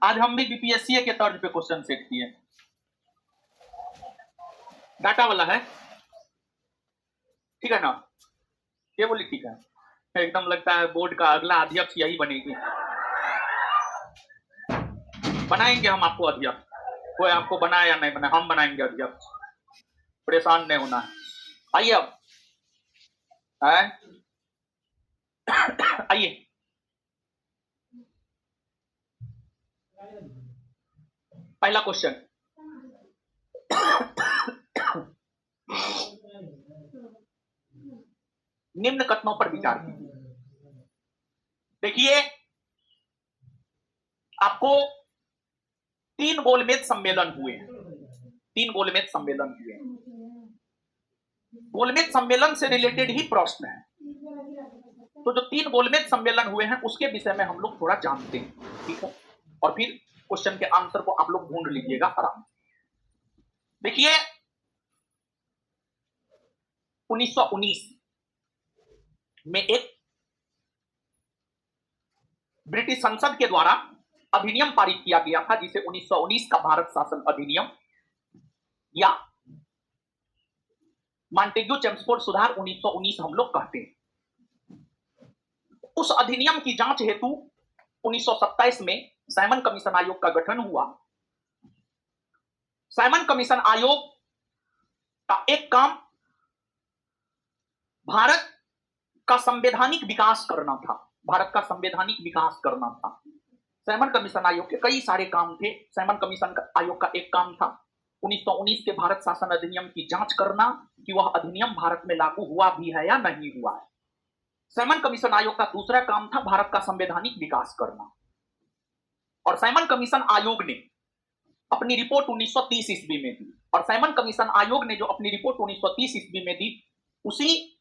आज हम भी बीपीएससी के तर्ज पे क्वेश्चन सेट किए। डाटा वाला है, ठीक है ना? ये बोली ठीक है, एकदम लगता है बोर्ड का अगला अध्यक्ष यही बनेगी। बनाएंगे हम आपको अध्यक्ष, कोई आपको बनाए या नहीं बनाए, हम बनाएंगे अध्यक्ष, परेशान नहीं होना है। आइए अब, आइए पहला क्वेश्चन। निम्न कथनों पर विचार कीजिए। देखिए, आपको 3 गोलमेज सम्मेलन हुए हैं, 3 गोलमेज सम्मेलन हुए हैं। गोलमेज सम्मेलन से रिलेटेड ही प्रश्न है, तो जो 3 गोलमेज सम्मेलन हुए हैं उसके विषय में हम लोग थोड़ा जानते हैं, ठीक है? और फिर क्वेश्चन के आंसर को आप लोग ढूंढ लीजिएगा आराम से। देखिए, 1919 में एक ब्रिटिश संसद के द्वारा अधिनियम पारित किया गया था, जिसे 1919 का भारत शासन अधिनियम या मॉन्टेग्यू चेम्सफोर्ड सुधार 1919 हम लोग कहते हैं। उस अधिनियम की जांच हेतु 1927 में साइमन कमीशन आयोग का गठन हुआ। साइमन कमीशन आयोग का एक काम भारत का संवैधानिक विकास करना था, भारत का संवैधानिक विकास करना था। साइमन कमीशन आयोग के कई सारे काम थे। साइमन कमीशन आयोग का एक काम था 1919 के भारत शासन अधिनियम की जांच करना कि वह अधिनियम भारत में लागू हुआ भी है या नहीं हुआ है। साइमन कमीशन आयोग का दूसरा काम था भारत का संवैधानिक विकास करना। और साइमन कमीशन आयोग ने अपनी रिपोर्ट 1930 ईस्वी में दी, और साइमन कमीशन आयोग ने जो अपनी रिपोर्ट 1930 ईस्वी में दी, उसी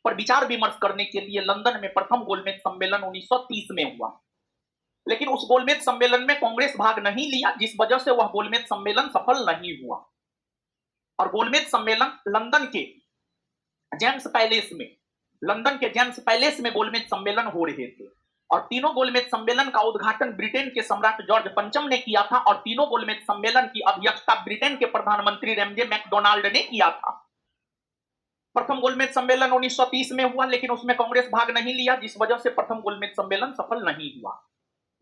पर विचार विमर्श करने के लिए लंदन में प्रथम गोलमेज सम्मेलन 1930 में हुआ। लेकिन उस गोलमेज सम्मेलन में कांग्रेस भाग नहीं लिया, जिस वजह से वह गोलमेज सम्मेलन सफल नहीं हुआ। और गोलमेज सम्मेलन लंदन के जेम्स पैलेस में, लंदन के जेम्स पैलेस में गोलमेज सम्मेलन हो रहे थे। और तीनों गोलमेज सम्मेलन का उद्घाटन ब्रिटेन के सम्राट जॉर्ज पंचम ने किया था, और तीनों गोलमेज सम्मेलन की अध्यक्षता ब्रिटेन के प्रधानमंत्री रैमजे मैकडोनाल्ड ने किया था। प्रथम गोलमेज सम्मेलन 1930 में हुआ, लेकिन उसमें कांग्रेस भाग नहीं लिया, जिस वजह से प्रथम गोलमेज सम्मेलन सफल नहीं हुआ।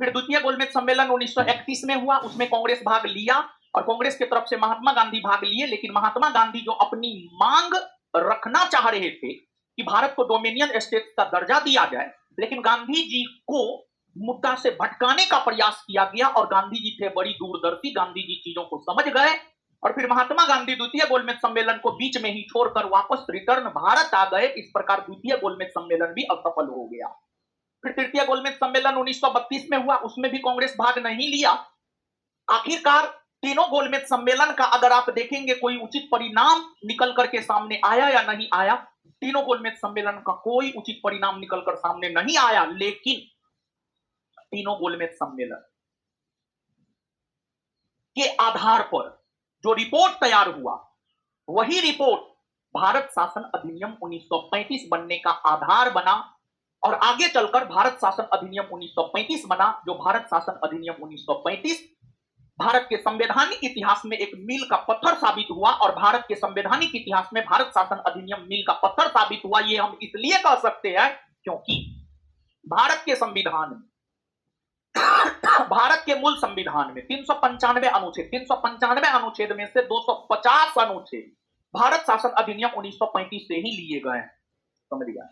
फिर द्वितीय गोलमेज सम्मेलन 1931 में हुआ, उसमें कांग्रेस भाग लिया, और कांग्रेस की तरफ से महात्मा गांधी भाग लिए। लेकिन महात्मा गांधी जो अपनी मांग रखना चाह रहे थे कि भारत को डोमिनियन स्टेट का दर्जा दिया जाए, लेकिन गांधी जी को मुद्दा से भटकाने का प्रयास किया गया, और गांधी जी थे बड़ी दूरदर्शी, गांधी जी चीजों को समझ गए। और फिर महात्मा गांधी द्वितीय गोलमेज सम्मेलन को बीच में ही छोड़कर वापस रिटर्न भारत आ गए। इस प्रकार द्वितीय गोलमेज सम्मेलन भी असफल हो गया। फिर तृतीय गोलमेज सम्मेलन 1932 में हुआ, उसमें भी कांग्रेस भाग नहीं लिया। आखिरकार तीनों गोलमेज सम्मेलन का अगर आप देखेंगे कोई उचित परिणाम निकल करके सामने आया या नहीं आया, तीनों गोलमेज सम्मेलन का कोई उचित परिणाम निकलकर सामने नहीं आया। लेकिन तीनों गोलमेज सम्मेलन के आधार पर जो रिपोर्ट तैयार हुआ, वही रिपोर्ट भारत शासन अधिनियम 1935 बनने का आधार बना। और आगे चलकर भारत शासन अधिनियम 1935 बना, जो भारत शासन अधिनियम 1935 भारत के संवैधानिक इतिहास में एक मील का पत्थर साबित हुआ। और भारत के संवैधानिक इतिहास में भारत शासन अधिनियम मील का पत्थर साबित हुआ, ये हम इसलिए कह सकते हैं क्योंकि भारत के संविधान में, भारत के मूल संविधान में 395 अनुच्छेद, 395 अनुच्छेद में से 250 अनुच्छेद भारत शासन अधिनियम 1935 से ही लिए गए हैं। समझ गया?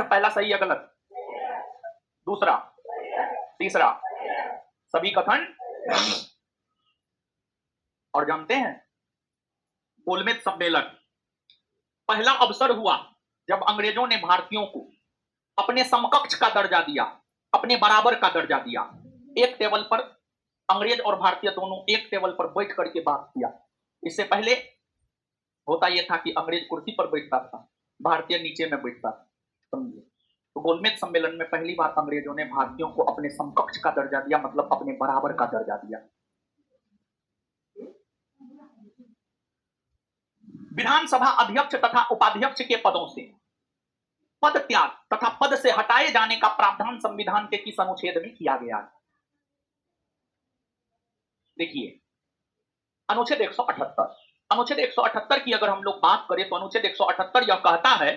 पहला सही है गलत? दूसरा, तीसरा, सभी कथन। और जानते हैं, गोलमेज सम्मेलन पहला अवसर हुआ जब अंग्रेजों ने भारतीयों को अपने समकक्ष का दर्जा दिया, अपने बराबर का दर्जा दिया। एक टेबल पर अंग्रेज और भारतीय दोनों एक टेबल पर बैठ करके बात किया। इससे पहले होता यह था कि अंग्रेज कुर्सी पर बैठता था, भारतीय नीचे में बैठता था। समझिए, तो गोलमेज सम्मेलन में पहली बार अंग्रेजों ने भारतीयों को अपने समकक्ष का दर्जा दिया, मतलब अपने बराबर का दर्जा दिया। विधानसभा अध्यक्ष तथा उपाध्यक्ष के पदों से पद त्याग तथा पद से हटाए जाने का प्रावधान संविधान के किस अनुच्छेद में किया गया है? देखिए, अनुच्छेद 178। अनुच्छेद 178 की अगर हम लोग बात करें तो अनुच्छेद 178 यह कहता है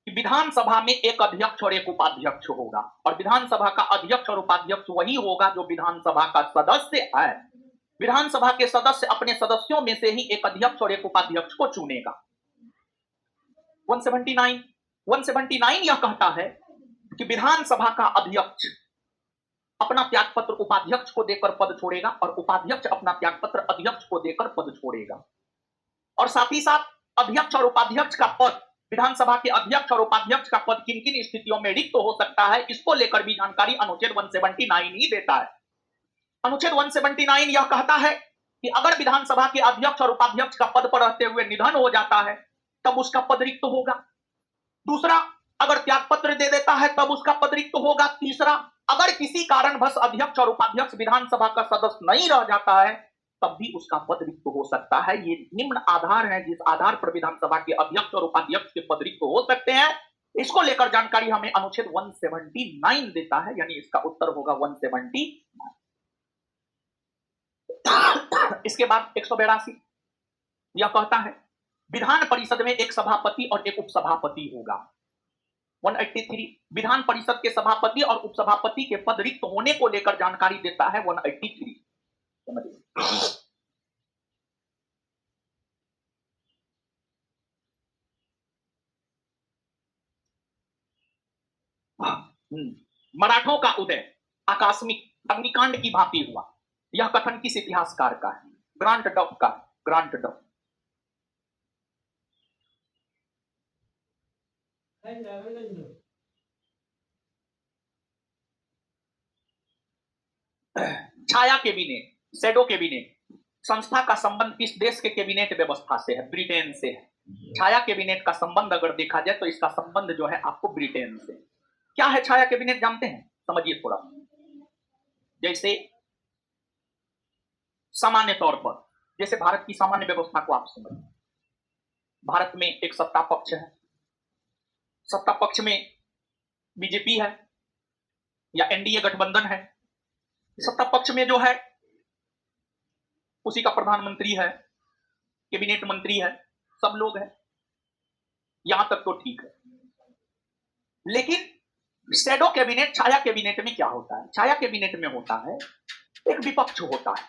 कि विधानसभा में एक अध्यक्ष और एक उपाध्यक्ष होगा, और विधानसभा का अध्यक्ष और उपाध्यक्ष वही होगा जो विधानसभा का सदस्य है। विधानसभा के सदस्य अपने सदस्यों में से ही एक अध्यक्ष और एक उपाध्यक्ष को चुनेगा। 179 यह कहता है कि विधानसभा का अध्यक्ष अपना त्यागपत्र उपाध्यक्ष को देकर पद छोड़ेगा और उपाध्यक्ष अपना त्यागपत्र अध्यक्ष को देकर पद छोड़ेगा। और साथ ही साथ अध्यक्ष और उपाध्यक्ष का पद, विधानसभा के अध्यक्ष और उपाध्यक्ष का पद किन किन स्थितियों में रिक्त हो सकता है, इसको लेकर भी जानकारी अनुच्छेद 179 ही देता है। अनुच्छेद 179 यह कहता है कि अगर विधानसभा के अध्यक्ष और उपाध्यक्ष का पद पर रहते हुए निधन हो जाता है तब उसका पद रिक्त होगा। दूसरा, अगर त्यागपत्र दे देता है तब उसका पद रिक्त होगा। तीसरा, अगर किसी कारणवश अध्यक्ष और उपाध्यक्ष विधानसभा का सदस्य नहीं रह जाता है तब भी उसका पद रिक्त हो सकता है। ये निम्न आधार है जिस आधार पर विधानसभा के अध्यक्ष और उपाध्यक्ष के पद रिक्त हो सकते हैं। इसको लेकर जानकारी हमें अनुच्छेद 179 देता है, यानी इसका उत्तर होगा 179। इसके बाद 182 यह कहता है विधान परिषद में एक सभापति और एक उपसभापति होगा। 183 विधान परिषद के सभापति और उपसभापति के पद रिक्त होने को लेकर जानकारी देता है 183। मराठों का उदय आकस्मिक अग्निकांड की भांति हुआ, यह कथन किस इतिहासकार का है? ग्रांट डफ का। ग्रांट डफ। छाया कैबिनेट, शैडो कैबिनेट संस्था का संबंध किस देश के कैबिनेट व्यवस्था से है? ब्रिटेन से है। छाया कैबिनेट का संबंध अगर देखा जाए तो इसका संबंध जो है आपको ब्रिटेन से। क्या है छाया कैबिनेट, जानते हैं? समझिए थोड़ा। जैसे सामान्य तौर पर, जैसे भारत की सामान्य व्यवस्था को आप समझिए। भारत में एक सत्ता पक्ष है, सत्ता पक्ष में बीजेपी है या एनडीए गठबंधन है। सत्ता पक्ष में जो है उसी का प्रधानमंत्री है, कैबिनेट मंत्री है, सब लोग हैं, यहां तक तो ठीक है। लेकिन शैडो कैबिनेट, छाया कैबिनेट में क्या होता है? छाया कैबिनेट में होता है एक विपक्ष होता है।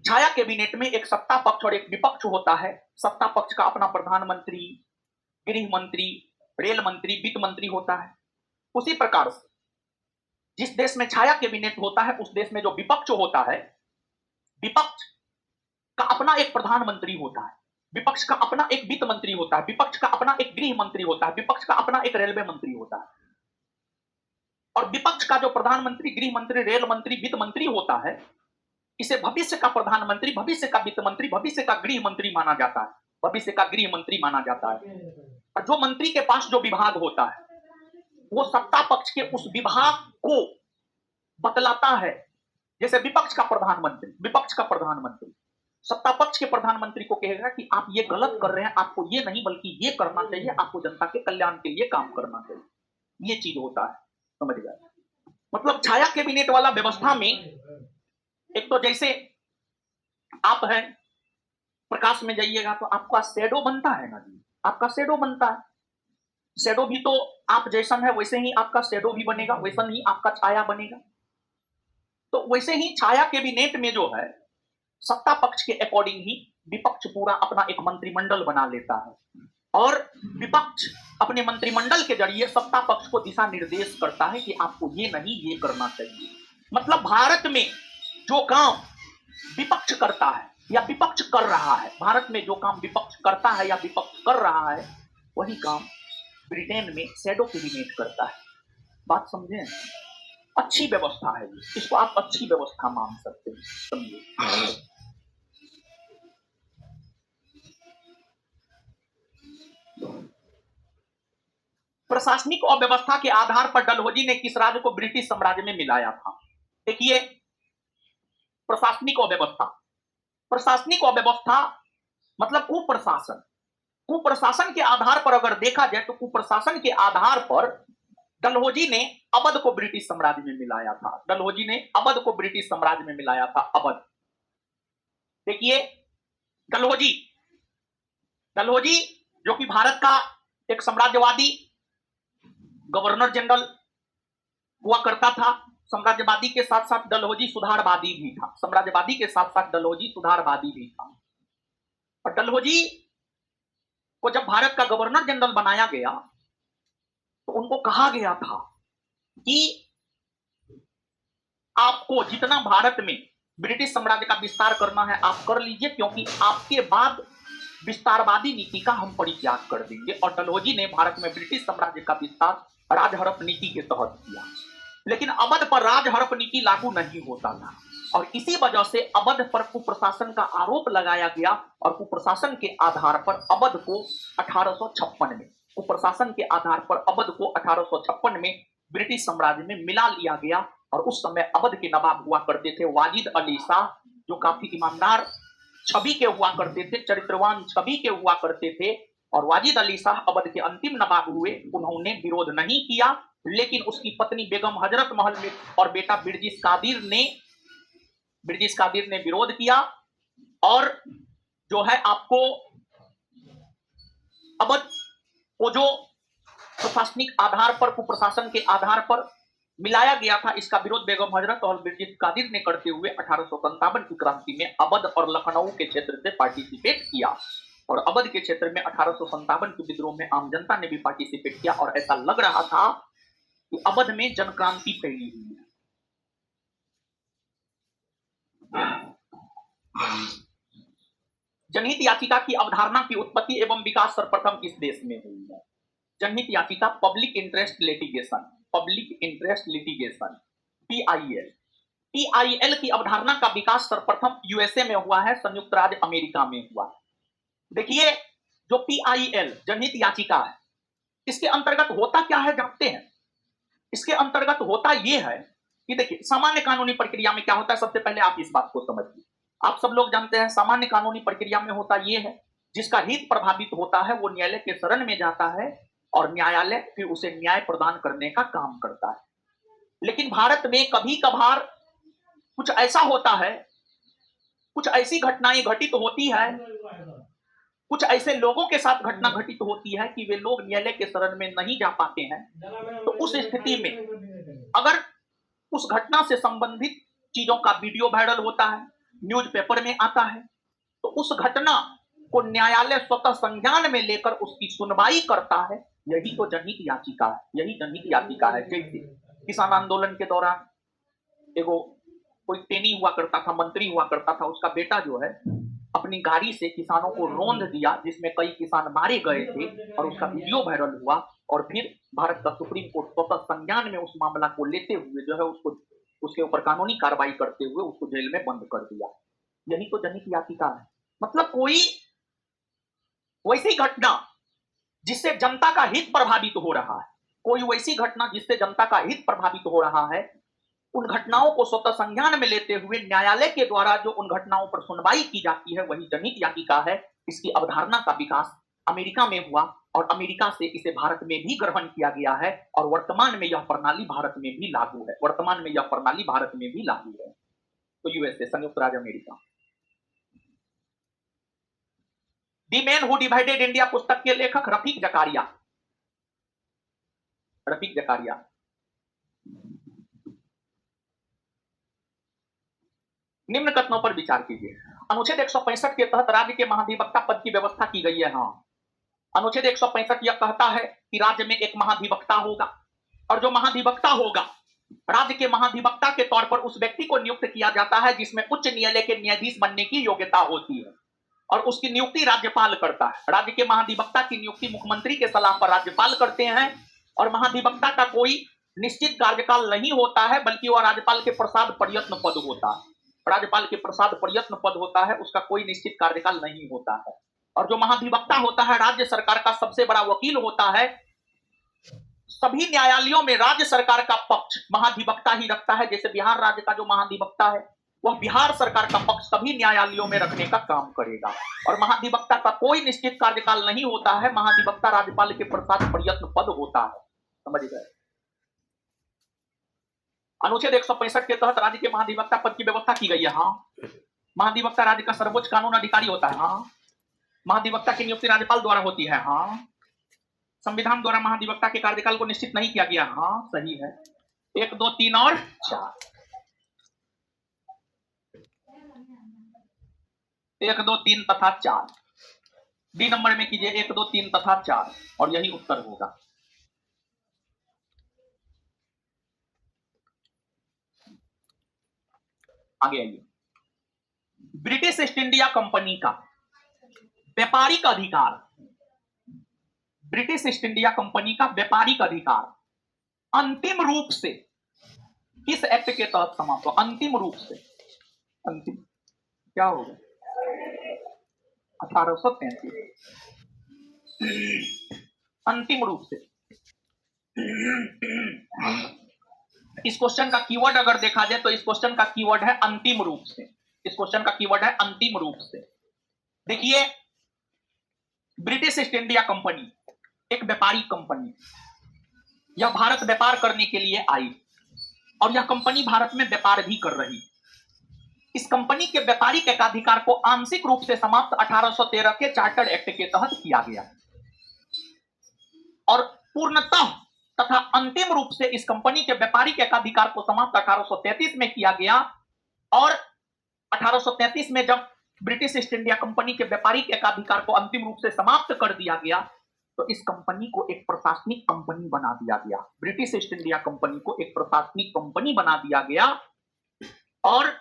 छाया कैबिनेट में एक सत्ता पक्ष और एक विपक्ष होता है। सत्ता पक्ष का अपना प्रधानमंत्री, गृह मंत्री, रेल मंत्री, वित्त मंत्री होता है। उसी प्रकार से जिस देश में छाया कैबिनेट होता है उस देश में जो विपक्ष होता है, विपक्ष का अपना एक प्रधानमंत्री होता है, विपक्ष का अपना एक वित्त मंत्री होता है, विपक्ष का अपना एक गृह मंत्री होता है, विपक्ष का अपना एक रेलवे मंत्री होता है। और विपक्ष का जो प्रधानमंत्री, गृह मंत्री, रेल मंत्री, वित्त मंत्री होता है, इसे भविष्य का प्रधानमंत्री, भविष्य का वित्त मंत्री, भविष्य का गृह मंत्री माना जाता है, भविष्य का गृह मंत्री माना जाता है। और जो मंत्री के पास जो विभाग होता है वो सत्ता पक्ष के उस विभाग को बतलाता है। जैसे विपक्ष का प्रधानमंत्री सत्ता पक्ष के प्रधानमंत्री को कहेगा कि आप ये गलत कर रहे हैं, आपको ये नहीं बल्कि ये करना चाहिए, आपको जनता के कल्याण के लिए काम करना चाहिए। ये चीज होता है, समझ गए? मतलब छाया कैबिनेट वाला व्यवस्था में एक तो जैसे आप हैं प्रकाश में जाइएगा तो आपका शैडो बनता है ना जी, आपका शैडो बनता है। शैडो भी तो आप जैसन है वैसे ही आपका शैडो भी बनेगा, वैसा ही आपका छाया बनेगा। तो वैसे ही छाया कैबिनेट में जो है सत्ता पक्ष के अकॉर्डिंग ही विपक्ष पूरा अपना एक मंत्रिमंडल बना लेता है और विपक्ष अपने मंत्रिमंडल के जरिए सत्ता पक्ष को दिशा निर्देश करता है कि आपको ये नहीं ये करना चाहिए। मतलब भारत में जो काम विपक्ष करता है या विपक्ष कर रहा है, भारत में जो काम विपक्ष करता है या विपक्ष कर रहा है वही काम ब्रिटेन में शैडो कैबिनेट करता है। बात समझे? अच्छी व्यवस्था है, इसको आप अच्छी व्यवस्था मान सकते हैं, समझिए। प्रशासनिक अव्यवस्था के आधार पर डलहौजी ने किस राज्य को ब्रिटिश साम्राज्य में मिलाया था? देखिए, प्रशासनिक अव्यवस्था, प्रशासनिक अव्यवस्था मतलब कुप्रशासन। कुप्रशासन के आधार पर अगर देखा जाए तो कुप्रशासन के आधार पर डलहौजी ने अवध को ब्रिटिश साम्राज्य में मिलाया था। डलहौजी ने अवध को ब्रिटिश साम्राज्य में मिलाया था। अवध देखिए, डलहौजी डलहौजी जो कि भारत का एक साम्राज्यवादी गवर्नर जनरल हुआ करता था। साम्राज्यवादी के साथ साथ डलहौजी सुधारवादी भी था। साम्राज्यवादी के साथ साथ डलहौजी सुधारवादी भी था। और डलहौजी को जब भारत का गवर्नर जनरल बनाया गया तो उनको कहा गया था कि आपको जितना भारत में ब्रिटिश साम्राज्य का विस्तार करना है आप कर लीजिए, क्योंकि आपके बाद विस्तारवादी नीति का हम परित्याग कर देंगे। और डलहौजी ने भारत में ब्रिटिश साम्राज्य का विस्तार राजहड़प नीति के तहत किया, लेकिन अवध पर राजहड़प नीति लागू नहीं होता था और इसी वजह से अवध पर कुप्रशासन का आरोप लगाया गया और कुप्रशासन के आधार पर अवध को 1856 में कुप्रशासन के आधार पर अवध को 1856 में ब्रिटिश साम्राज्य में मिला लिया गया। और उस समय अवध के नवाब हुआ करते थे वाजिद अली शाह, जो काफी ईमानदार छवि के हुआ करते थे, चरित्रवान छवि के हुआ करते थे। और वाजिद अली शाह अवध के अंतिम नवाब हुए। उन्होंने विरोध नहीं किया, लेकिन उसकी पत्नी बेगम हजरत महल में और बेटा बिरजिस कादिर ने विरोध किया। और जो है आपको अवध को जो प्रशासनिक आधार पर कुप्रशासन के आधार पर मिलाया गया था, इसका विरोध बेगम हजरत और बिरजिस कादिर ने करते हुए 1857 की क्रांति में अवध और लखनऊ के क्षेत्र से पार्टिसिपेट किया। और अवध के क्षेत्र में 1857 के विद्रोह में आम जनता ने भी पार्टिसिपेट किया और ऐसा लग रहा था कि अवध में जनक्रांति फैली हुई है। जनहित याचिका की अवधारणा की उत्पत्ति एवं विकास सर्वप्रथम किस देश में हुई है? जनहित याचिका पब्लिक इंटरेस्ट लिटिगेशन PIL की अवधारणा का विकास सर्वप्रथम यूएसए में हुआ है, संयुक्त राज्य अमेरिका में हुआ। देखिए, जो PIL जनहित याचिका है, इसके अंतर्गत होता क्या है जानते हैं? इसके अंतर्गत होता यह है कि देखिए, सामान्य कानूनी प्रक्रिया में क्या होता है, सबसे पहले आप इस बात को समझिए। आप सब लोग जानते हैं सामान्य कानूनी प्रक्रिया में होता यह है, जिसका हित प्रभावित होता है वो न्यायालय के शरण में जाता है और न्यायालय फिर उसे न्याय प्रदान करने का काम करता है। लेकिन भारत में कभी कभार कुछ ऐसा होता है, कुछ ऐसी घटनाएं घटित होती है, कुछ ऐसे लोगों के साथ घटना घटित होती है कि वे लोग न्यायालय के शरण में नहीं जा पाते हैं। तो उस स्थिति में अगर उस घटना से संबंधित चीजों का वीडियो वायरल होता है, न्यूज़पेपर में आता है, तो उस घटना को न्यायालय स्वतः संज्ञान में लेकर उसकी सुनवाई करता है। यही तो जनहित याचिका है, यही जनहित याचिका है। जैसे किसान आंदोलन के दौरान एगो कोई तेनी हुआ करता था, मंत्री हुआ करता था, उसका बेटा जो है अपनी गाड़ी से किसानों को रौंद दिया, जिसमें कई किसान मारे गए थे और उसका वीडियो वायरल हुआ। और फिर भारत का सुप्रीम कोर्ट स्वतः संज्ञान में उस मामला को लेते हुए जो है उसको उसके ऊपर कानूनी कार्रवाई करते हुए उसको जेल में बंद कर दिया। यही तो जनहित याचिका है। मतलब कोई वैसी घटना जिससे जनता का हित प्रभावित हो रहा है, कोई वैसी घटना जिससे जनता का हित प्रभावित हो रहा है, उन घटनाओं को स्वतः संज्ञान में लेते हुए न्यायालय के द्वारा जो उन घटनाओं पर सुनवाई की जाती है, वही जनहित याचिका है। इसकी अवधारणा का विकास अमेरिका में हुआ और अमेरिका से इसे भारत में भी ग्रहण किया गया है और वर्तमान में यह प्रणाली भारत में भी लागू है। वर्तमान में यह प्रणाली भारत में भी लागू है। तो यूएसए, संयुक्त राज्य America. The man who divided India पुस्तक के लेखक रफीक जकारिया। निम्न कथनों पर विचार कीजिए। अनुच्छेद 165 के तहत राज्य के महाधिवक्ता पद की व्यवस्था की गई है। हाँ, अनुच्छेद 165 यह कहता है कि राज्य में एक महाधिवक्ता होगा और जो महाधिवक्ता होगा, राज्य के महाधिवक्ता के तौर पर उस व्यक्ति को नियुक्त किया जाता है जिसमें उच्च न्यायालय के न्यायाधीश बनने की योग्यता होती है और उसकी नियुक्ति राज्यपाल करता है। राज्य के महाधिवक्ता की नियुक्ति मुख्यमंत्री के सलाह पर राज्यपाल करते हैं और महाधिवक्ता का कोई निश्चित कार्यकाल नहीं होता है, बल्कि वह राज्यपाल के प्रसाद प्रयत्न पद होता है। राज्यपाल के प्रसाद प्रयत्न पद होता है, उसका कोई निश्चित कार्यकाल नहीं होता है। और जो महाधिवक्ता होता है राज्य सरकार का सबसे बड़ा वकील होता है। सभी न्यायालयों में राज्य सरकार का पक्ष महाधिवक्ता ही रखता है। जैसे बिहार राज्य का जो महाधिवक्ता है वह बिहार सरकार का पक्ष सभी न्यायालयों में रखने का काम करेगा। और महाधिवक्ता का कोई निश्चित कार्यकाल नहीं होता है, महाधिवक्ता राज्यपाल के प्रसाद प्रयत्न पद होता है। समझ गए? अनुच्छेद 165 के तहत राज्य के महाधिवक्ता पद की व्यवस्था की गई है। हाँ, महाधिवक्ता राज्य का सर्वोच्च कानून अधिकारी होता है। हाँ, महाधिवक्ता की नियुक्ति राज्यपाल द्वारा होती है। हाँ, संविधान द्वारा महाधिवक्ता के कार्यकाल को निश्चित नहीं किया गया। हाँ, सही है। 1, 2, 3 और 4। 1, 2, 3 तथा 4 डी नंबर में कीजिए। 1, 2, 3 तथा 4 और यही उत्तर होगा। आगे आइए। ब्रिटिश ईस्ट इंडिया कंपनी का व्यापारिक अधिकार, ब्रिटिश ईस्ट इंडिया कंपनी का व्यापारिक अधिकार अंतिम रूप से किस एक्ट के तहत समाप्त हुआ? अंतिम रूप से, अंतिम क्या होगा? 1833। अंतिम रूप से। इस क्वेश्चन का कीवर्ड अगर देखा जाए तो इस क्वेश्चन का कीवर्ड है अंतिम रूप से। इस क्वेश्चन का कीवर्ड है अंतिम रूप से। देखिए, ब्रिटिश ईस्ट इंडिया कंपनी एक व्यापारिक कंपनी, यह भारत व्यापार करने के लिए आई और यह कंपनी भारत में व्यापार भी कर रही। इस कंपनी के व्यापारिक एकाधिकार को आंशिक रूप से समाप्त 1813 के चार्टर्ड एक्ट के तहत किया गया और पूर्णतः तथा अंतिम रूप से इस कंपनी के व्यापारिक एकाधिकार को समाप्त 1833 में किया गया। और 1833 में जब ब्रिटिश ईस्ट इंडिया कंपनी के व्यापारिक एकाधिकार को अंतिम रूप से समाप्त कर दिया गया तो इस कंपनी को एक प्रशासनिक कंपनी बना दिया गया। ब्रिटिश ईस्ट इंडिया कंपनी को एक प्रशासनिक कंपनी बना दिया गया और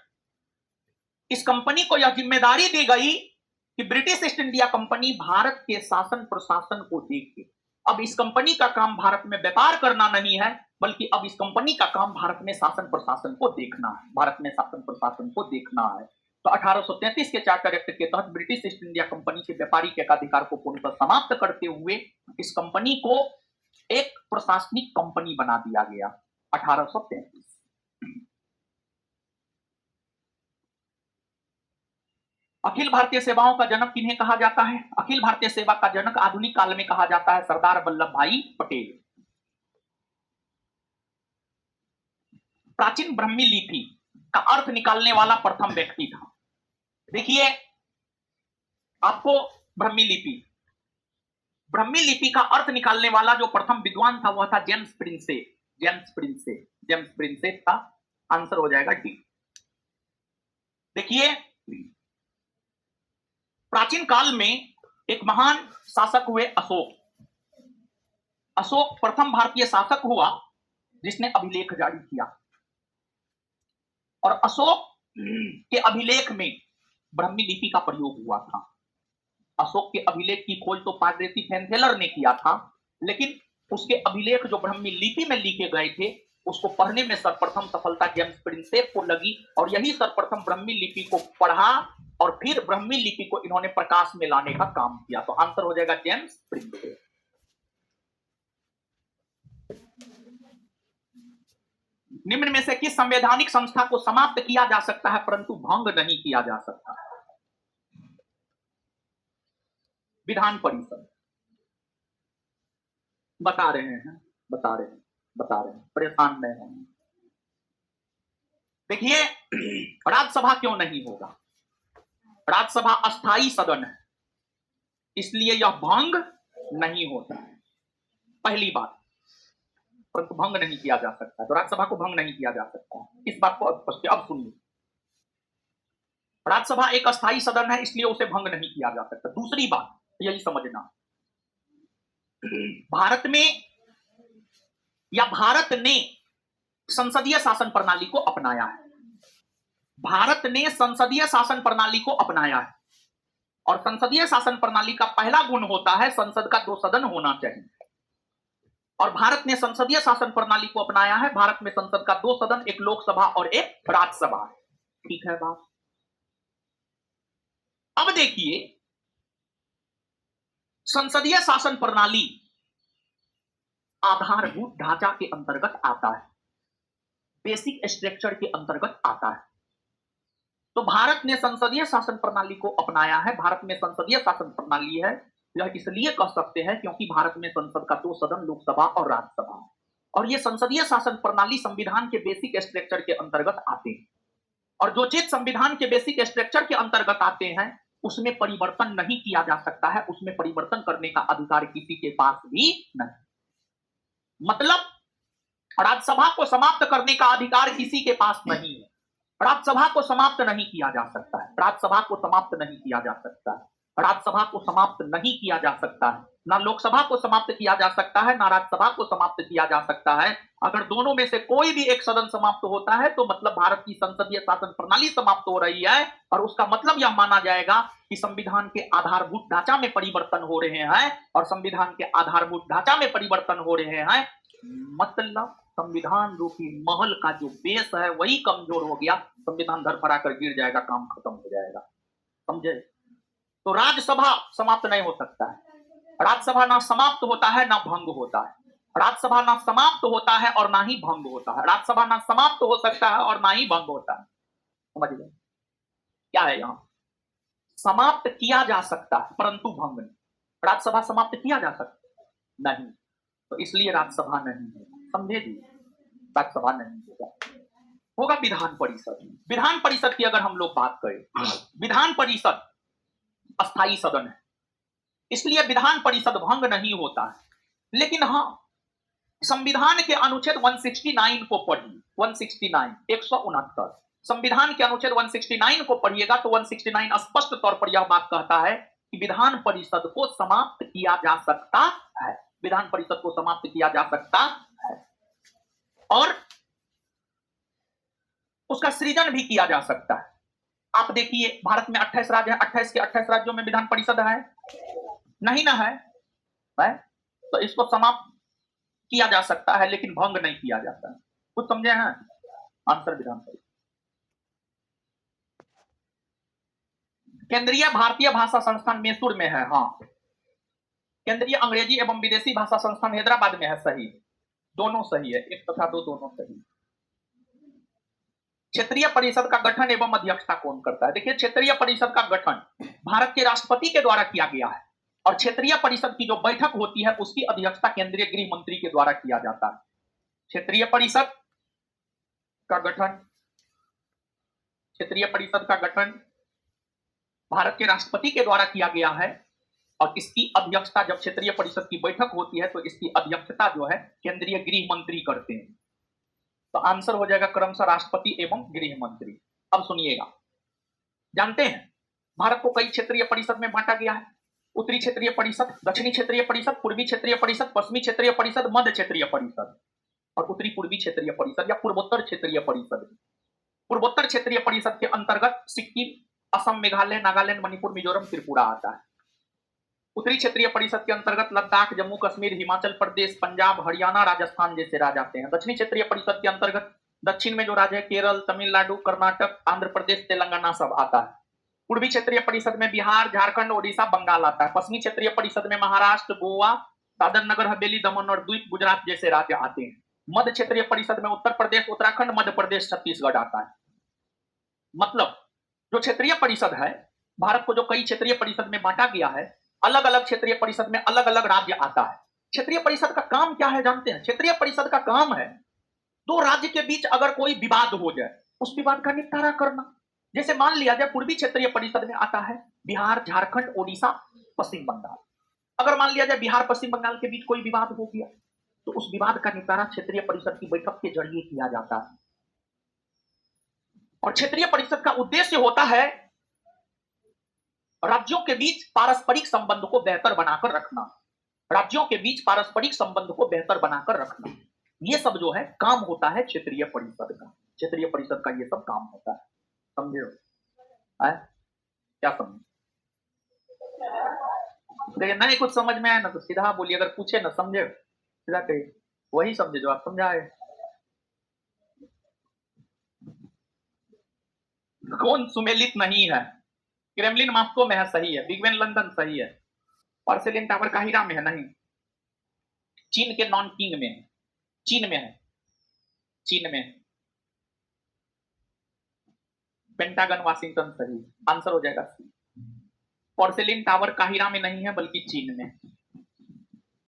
इस कंपनी को यह जिम्मेदारी दी गई कि British east India company Bharat के शासन प्रशासन को देखे। अब इस कंपनी का काम भारत में व्यापार करना नहीं है, बल्कि अब इस कंपनी का काम भारत में शासन प्रशासन को देखना है। भारत में शासन प्रशासन को देखना है। तो 1833 के चार्टर एक्ट के तहत ब्रिटिश ईस्ट इंडिया कंपनी के व्यापारिक एकाधिकार को पूर्णतः समाप्त करते हुए इस कंपनी को एक प्रशासनिक कंपनी बना दिया गया 1833। अखिल भारतीय सेवाओं का जनक किन्हें कहा जाता है? अखिल भारतीय सेवा का जनक आधुनिक काल में कहा जाता है सरदार वल्लभ भाई पटेल। प्राचीन ब्राह्मी लिपि का अर्थ निकालने वाला प्रथम व्यक्ति था। देखिए, आपको ब्राह्मी लिपि का अर्थ निकालने वाला जो प्रथम विद्वान था वह था जेम्स प्रिंसेप। जेम्स प्रिंसेप था। आंसर हो जाएगा डी। देखिए, प्राचीन काल में एक महान शासक हुए अशोक। अशोक प्रथम भारतीय शासक हुआ जिसने अभिलेख जारी किया और अशोक के अभिलेख में ब्राह्मी लिपि का प्रयोग हुआ था। अशोक के अभिलेख की खोज तो पादरेती फैनथेलर ने किया था, लेकिन उसके अभिलेख जो ब्राह्मी लिपि में लिखे गए थे उसको पढ़ने में सर्वप्रथम सफलता जेम्स प्रिंसेप को लगी और यही सर्वप्रथम ब्राह्मी लिपि को पढ़ा और फिर ब्राह्मी लिपि को इन्होंने प्रकाश में लाने का काम किया। तो आंसर हो जाएगा जेम्स प्रिंसेप। निम्न में से किस संवैधानिक संस्था को समाप्त किया जा सकता है परंतु भंग नहीं किया जा सकता? विधान परिषद। बता रहे हैं, परेशान नहीं होंगे। देखिए, राज्यसभा क्यों नहीं होगा? राज्यसभा अस्थाई सदन है, इसलिए यह भंग नहीं होता है, पहली बात। परंतु भंग नहीं किया जा सकता, तो राज्यसभा को भंग नहीं किया जा सकता। इस बात को अब सुनिए, राज्यसभा एक अस्थाई सदन है इसलिए उसे भंग नहीं किया जा सकता। दूसरी बात यही समझना, भारत में या भारत ने संसदीय शासन प्रणाली को अपनाया है। भारत ने संसदीय शासन प्रणाली को अपनाया है और संसदीय शासन प्रणाली का पहला गुण होता है संसद का 2 सदन होना चाहिए और भारत ने संसदीय शासन प्रणाली को अपनाया है। भारत में संसद का 2 सदन, एक लोकसभा और एक राज्यसभा है। ठीक है बात। अब देखिए, संसदीय शासन प्रणाली आधारभूत ढांचा के अंतर्गत आता है, बेसिक स्ट्रक्चर के अंतर्गत आता है। तो भारत ने संसदीय शासन प्रणाली को अपनाया है। भारत में संसदीय शासन प्रणाली है, यह इसलिए कह सकते हैं क्योंकि भारत में संसद का 2 सदन, लोकसभा और राज्यसभा, और ये संसदीय शासन प्रणाली संविधान के बेसिक स्ट्रक्चर के अंतर्गत आते हैं। और जो चीज संविधान के बेसिक स्ट्रक्चर के अंतर्गत आते हैं उसमें परिवर्तन नहीं किया जा सकता है, उसमें परिवर्तन करने का अधिकार किसी के पास भी नहीं। मतलब राज्यसभा को समाप्त करने का अधिकार किसी के पास नहीं है। राज्यसभा को समाप्त नहीं किया जा सकता है, राज्यसभा को समाप्त नहीं किया जा सकता है, राज्यसभा को समाप्त नहीं किया जा सकता है, ना लोकसभा को समाप्त किया जा सकता है, ना राज्यसभा को समाप्त किया जा सकता है। अगर दोनों में से कोई भी एक सदन समाप्त होता है तो मतलब भारत की संसदीय शासन प्रणाली समाप्त हो रही है, और उसका मतलब यह माना जाएगा कि संविधान के आधारभूत ढांचा में परिवर्तन हो रहे हैं, और संविधान के आधारभूत ढांचा में परिवर्तन हो रहे हैं मतलब संविधान रूपी महल का जो बेस है वही कमजोर हो गया, संविधान धरफरा कर गिर जाएगा, काम खत्म हो जाएगा। समझे? तो राज्यसभा समाप्त नहीं हो सकता है, राज्यसभा ना समाप्त होता है ना भंग होता है, राज्यसभा ना समाप्त होता है और ना ही भंग होता है, राज्यसभा ना समाप्त हो सकता है और ना ही भंग होता है। समझ गए क्या है? यहां समाप्त किया जा सकता है परंतु भंग नहीं। राज्यसभा समाप्त किया जा सकता नहीं, तो इसलिए राज्यसभा नहीं है। समझे जी? राज्यसभा नहीं होगा विधान परिषद। विधान परिषद की अगर हम लोग बात करें, विधान परिषद अस्थायी सदन है, इसलिए विधान परिषद भंग नहीं होता है। लेकिन हाँ, संविधान के अनुच्छेद 169 को पढ़िए, 169 169 संविधान के अनुच्छेद 169 को पढ़िएगा तो 169 स्पष्ट तौर पर यह बात कहता है कि विधान परिषद को समाप्त किया जा सकता है, विधान परिषद को समाप्त किया जा सकता है, और उसका सृजन भी किया जा सकता है। आप देखिए भारत में 28 राज्य है, 28 के 28 राज्यों में विधान परिषद है नहीं ना है? तो इसको समाप्त किया जा सकता है लेकिन भंग नहीं किया जाता है। कुछ समझे हैं? आंसर विधान परिषद। केंद्रीय भारतीय भाषा संस्थान मैसूर में है। हाँ, केंद्रीय अंग्रेजी एवं विदेशी भाषा संस्थान हैदराबाद में है। सही, दोनों सही है, 1 तथा 2 दोनों सही। क्षेत्रीय परिषद का गठन एवं अध्यक्षता कौन करता है? देखिए, क्षेत्रीय परिषद का गठन भारत के राष्ट्रपति के द्वारा किया गया है, और क्षेत्रीय परिषद की जो बैठक होती है उसकी अध्यक्षता केंद्रीय गृह मंत्री के द्वारा किया जाता है। क्षेत्रीय परिषद का गठन, क्षेत्रीय परिषद का गठन भारत के राष्ट्रपति के द्वारा किया गया है, और इसकी अध्यक्षता जब क्षेत्रीय परिषद की बैठक होती है तो इसकी अध्यक्षता जो है केंद्रीय गृह मंत्री करते हैं। तो आंसर हो जाएगा क्रमशः राष्ट्रपति एवं गृह मंत्री। अब सुनिएगा, जानते हैं भारत को कई क्षेत्रीय परिषद में बांटा गया है? उत्तरी क्षेत्रीय परिषद, दक्षिणी क्षेत्रीय परिषद, पूर्वी क्षेत्रीय परिषद, पश्चिमी क्षेत्रीय परिषद, मध्य क्षेत्रीय परिषद और उत्तरी पूर्वी क्षेत्रीय परिषद या पूर्वोत्तर क्षेत्रीय परिषद। पूर्वोत्तर क्षेत्रीय परिषद के अंतर्गत सिक्किम, असम, मेघालय, नागालैंड, मणिपुर, मिजोरम, त्रिपुरा आता है। उत्तरी क्षेत्रीय परिषद के अंतर्गत लद्दाख, जम्मू कश्मीर, हिमाचल प्रदेश, पंजाब, हरियाणा, राजस्थान जैसे राज्य आते हैं। दक्षिणी क्षेत्रीय परिषद के अंतर्गत दक्षिण में जो राज्य है केरल, तमिलनाडु, कर्नाटक, आंध्र प्रदेश, तेलंगाना सब आता है। पूर्वी क्षेत्रीय परिषद में बिहार, झारखंड, ओडिशा, बंगाल आता है। पश्चिमी क्षेत्रीय परिषद में महाराष्ट्र, गोवा, दादर नगर हवेली, दमन और द्वीप, गुजरात जैसे राज्य आते हैं। मध्य क्षेत्रीय परिषद में उत्तर प्रदेश, उत्तराखंड, मध्य प्रदेश, छत्तीसगढ़ आता है। मतलब जो क्षेत्रीय परिषद है, भारत को जो कई क्षेत्रीय परिषद में बांटा गया है, अलग अलग क्षेत्रीय परिषद में अलग अलग राज्य आता है। क्षेत्रीय परिषद का काम क्या है जानते हैं? क्षेत्रीय परिषद का काम है दो राज्य के बीच अगर कोई विवाद हो जाए उस विवाद का निपटारा करना। जैसे मान लिया जाए पूर्वी क्षेत्रीय परिषद में आता है बिहार, झारखंड, ओडिशा, पश्चिम बंगाल। अगर मान लिया जाए बिहार पश्चिम बंगाल के बीच कोई विवाद हो गया तो उस विवाद का निपटारा क्षेत्रीय परिषद की बैठक के जरिए किया जाता है। और क्षेत्रीय परिषद का उद्देश्य होता है राज्यों के बीच पारस्परिक संबंध को बेहतर बनाकर रखना, राज्यों के बीच पारस्परिक संबंध को बेहतर बनाकर रखना। ये सब जो है काम होता है क्षेत्रीय परिषद का। क्षेत्रीय परिषद का ये सब काम होता है। समझे हो? क्या समझे? नहीं कुछ समझ में आया ना तो सीधा बोलिए, अगर पूछे ना समझे सीधा कहिए वही समझे जो आप समझाए। कौन सुमेलित नहीं है? क्रेमलिन मॉस्को में है, सही है। बिग बेन लंदन सही है। पोर्सिलेन टावर काहिरा में है, नहीं। चीन के नॉन किंग में है, चीन में है, चीन में। पेंटागन वाशिंगटन सही आंसर हो जाएगा सी। पोर्सिलिन टावर काहिरा में नहीं है बल्कि चीन में।